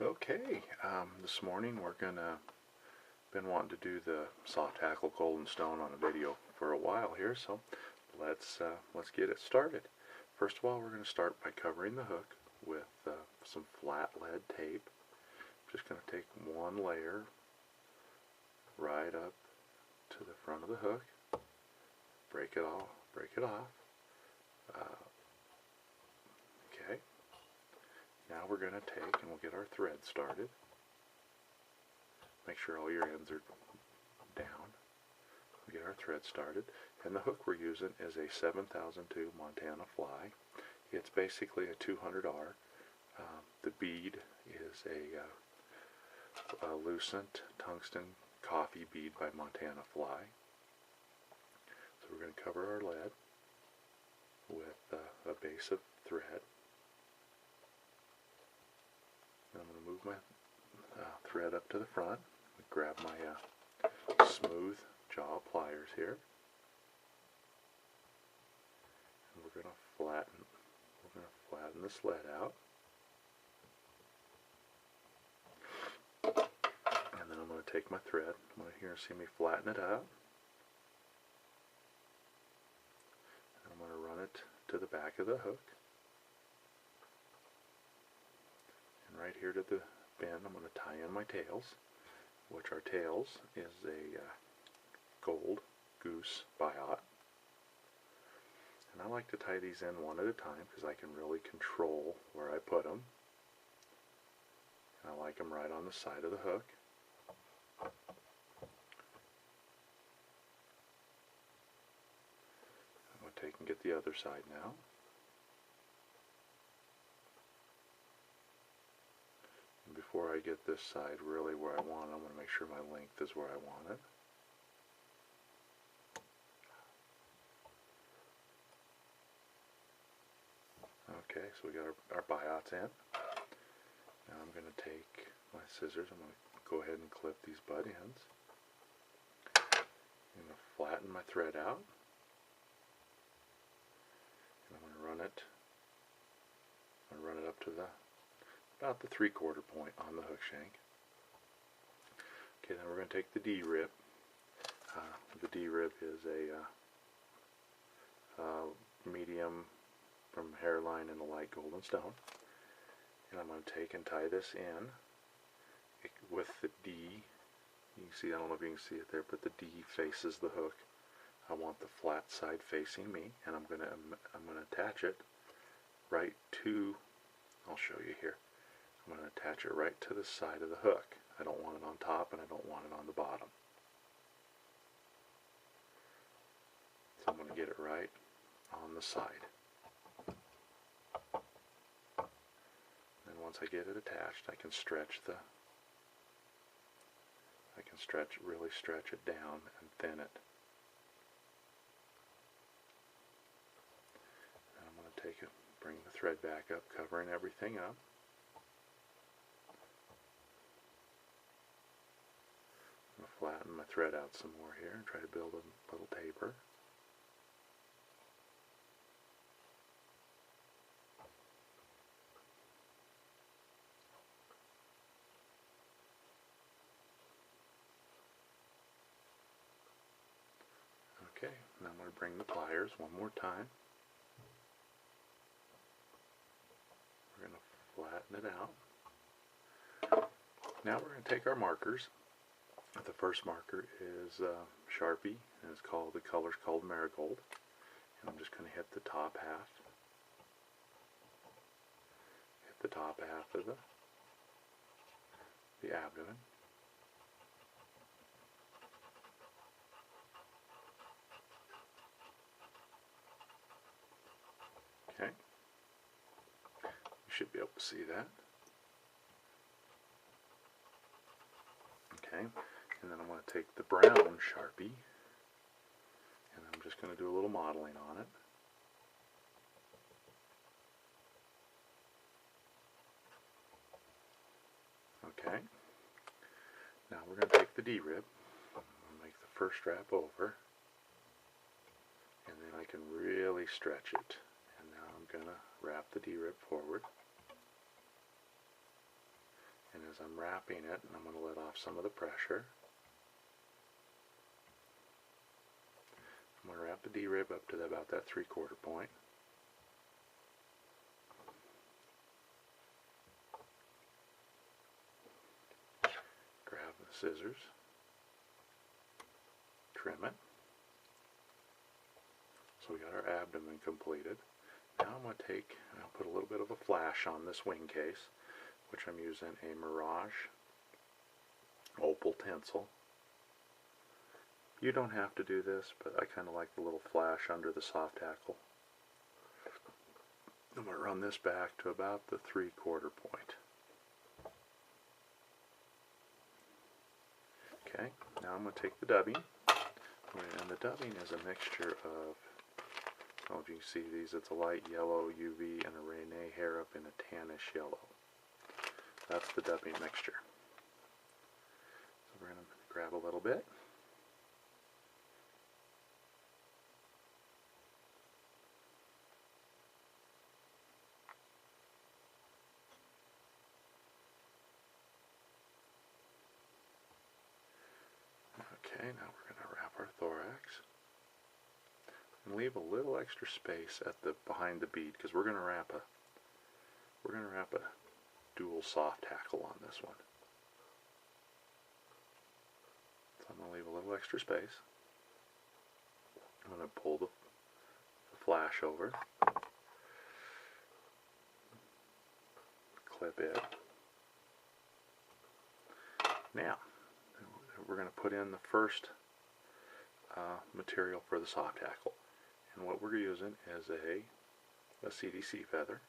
Okay, this morning been wanting to do the soft hackle golden stone on a video for a while here, so let's get it started. First of all, we're going to start by covering the hook with some flat lead tape. Just going to take one layer right up to the front of the hook, break it off. Okay. Now we're going to take and we'll get our thread started. Make sure all your ends are down. We'll get our thread started. And the hook we're using is a 7002 Montana Fly. It's basically a 200R. The bead is a lucent tungsten coffee bead by Montana Fly. So we're going to cover our lead with a base of thread. I'm going to move my thread up to the front. Grab my smooth jaw pliers here, and we're going to flatten this lead out. And then I'm going to take my thread. I'm going to here see me flatten it out. And I'm going to run it to the back of the hook. And right here to the bend, I'm going to tie in my tails, which our tails is a gold goose biot. And I like to tie these in one at a time because I can really control where I put them. And I like them right on the side of the hook. I'm going to take and get the other side now. And before I get this side really where I want it, I'm going to make sure my length is where I want it. Okay, so we got our biots in. Now I'm going to take my scissors. I'm going to go ahead and clip these butt ends. I'm going to flatten my thread out. And I'm going to run it up to about the 3/4 point on the hook shank. Okay, then we're going to take the D-rib. The D-rib is a medium from hairline in the light golden stone. And I'm going to take and tie this in with the D. You can see, I don't know if you can see it there, but the D faces the hook. I want the flat side facing me, and I'm going to attach it right to, I'll show you here. I'm going to attach it right to the side of the hook. I don't want it on top and I don't want it on the bottom. So I'm going to get it right on the side. And once I get it attached, I can really stretch it down and thin it. And I'm going to bring the thread back up, covering everything up. I'm going to flatten my thread out some more here and try to build a little taper. Okay, now I'm going to bring the pliers one more time. We're going to flatten it out. Now we're going to take our markers. The first marker is Sharpie, and the color's called Marigold. And I'm just going to hit the top half. Hit the top half of the abdomen. Okay. You should be able to see that. Okay. And then I'm going to take the brown Sharpie, and I'm just going to do a little modeling on it. Okay. Now we're going to take the D-rib, make the first strap over, and then I can really stretch it. And now I'm going to wrap the D-rib forward. I'm wrapping it, and I'm going to let off some of the pressure. I'm going to wrap the D-rib up to about that 3/4 point. Grab the scissors, trim it. So we got our abdomen completed. Now I'm going to take, and I'll put a little bit of a flash on this wing case, which I'm using a Mirage opal tinsel. You don't have to do this, but I kind of like the little flash under the soft hackle. I'm going to run this back to about the 3/4 point. Okay, now I'm going to take the dubbing, and the dubbing is a mixture of, I don't know if you can see these, it's a light yellow UV and a Rene hair up in a tannish yellow. That's the dubbing mixture. So we're going to grab a little bit. Okay, now we're going to wrap our thorax and leave a little extra space at the behind the bead, because we're going to wrap a dual soft hackle on this one. So I'm going to leave a little extra space. I'm going to pull the flash over, clip it. Now we're going to put in the first material for the soft hackle, and what we're using is a CDC feather.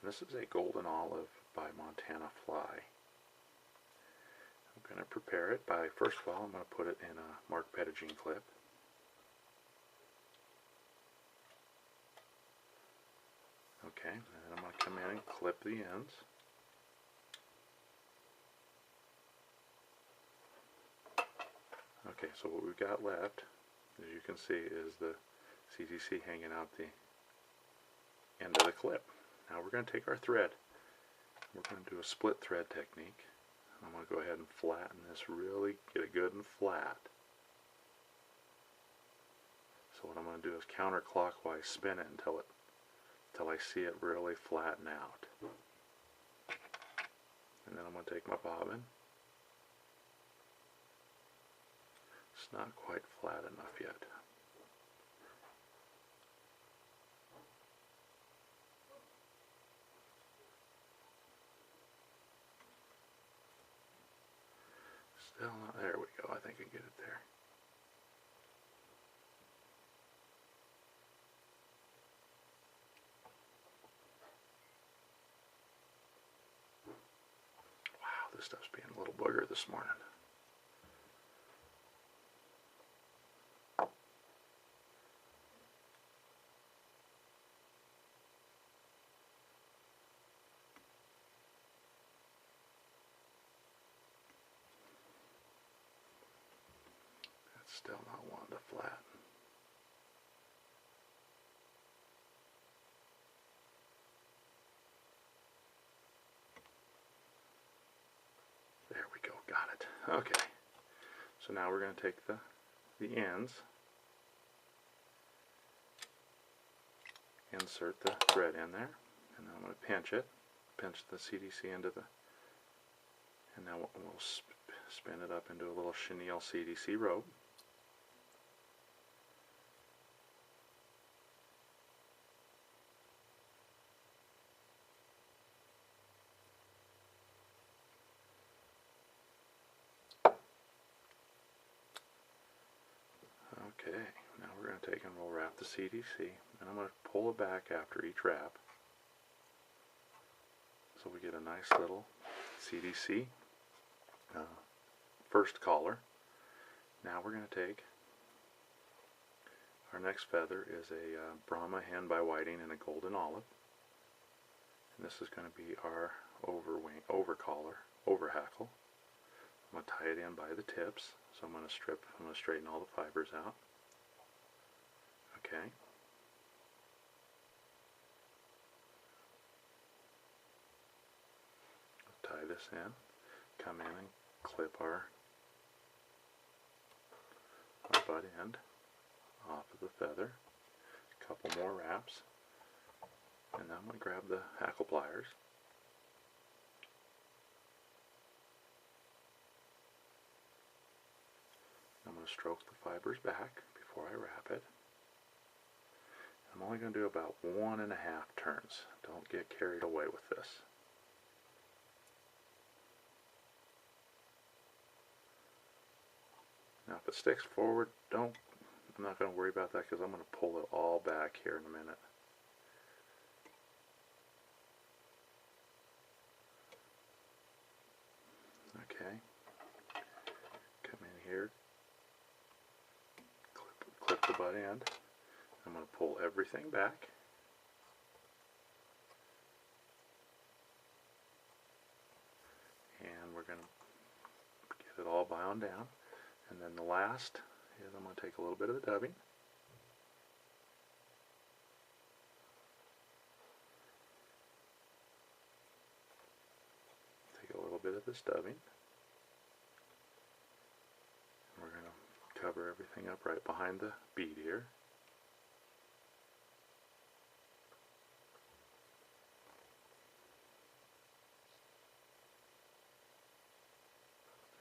And this is a Golden Olive by Montana Fly. I'm going to prepare it by, first of all, I'm going to put it in a Mark Pettigene clip. Okay, and then I'm going to come in and clip the ends. Okay, so what we've got left, as you can see, is the CDC hanging out the end of the clip. Now we're going to take our thread. We're going to do a split thread technique. I'm going to go ahead and flatten this, really get it good and flat. So what I'm going to do is counterclockwise spin it until I see it really flatten out. And then I'm going to take my bobbin. It's not quite flat enough yet. Still not, there we go, I think I get it there. Wow, this stuff's being a little booger this morning. Still not wanting to flatten. There we go, got it. Okay, so now we're going to take the ends, insert the thread in there, and then I'm going to pinch the CDC into the, and now we'll spin it up into a little chenille CDC rope. Okay, now we're going to take and we'll wrap the CDC, and I'm going to pull it back after each wrap, so we get a nice little CDC first collar. Now we're going to take, our next feather is a Brahma Hen by Whiting in a Golden Olive, and this is going to be our over collar, over hackle. I'm going to tie it in by the tips, so I'm going to straighten all the fibers out. Okay. Tie tie this in, come in and clip our butt end off of the feather. A couple more wraps, and then I'm going to grab the hackle pliers. I'm going to stroke the fibers back before I wrap it. I'm only going to do about 1.5 turns. Don't get carried away with this. Now if it sticks forward, I'm not going to worry about that because I'm going to pull it all back here in a minute. Okay, come in here, clip the butt end. I'm going to pull everything back. And we're going to get it all bound down. And then the last is I'm going to take a little bit of the dubbing. Take a little bit of this dubbing. And we're going to cover everything up right behind the bead here.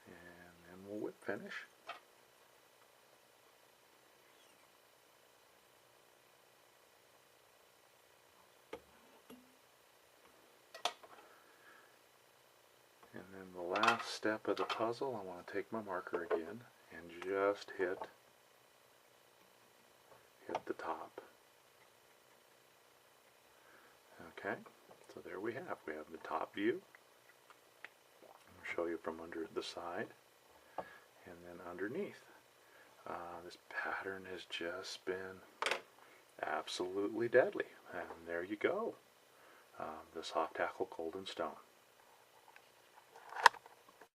And then we'll whip finish. And then the last step of the puzzle, I want to take my marker again and just hit the top. Okay, so there we have the top view. I'll show you from under the side and then underneath. This pattern has just been absolutely deadly. And there you go, the soft hackle golden stone.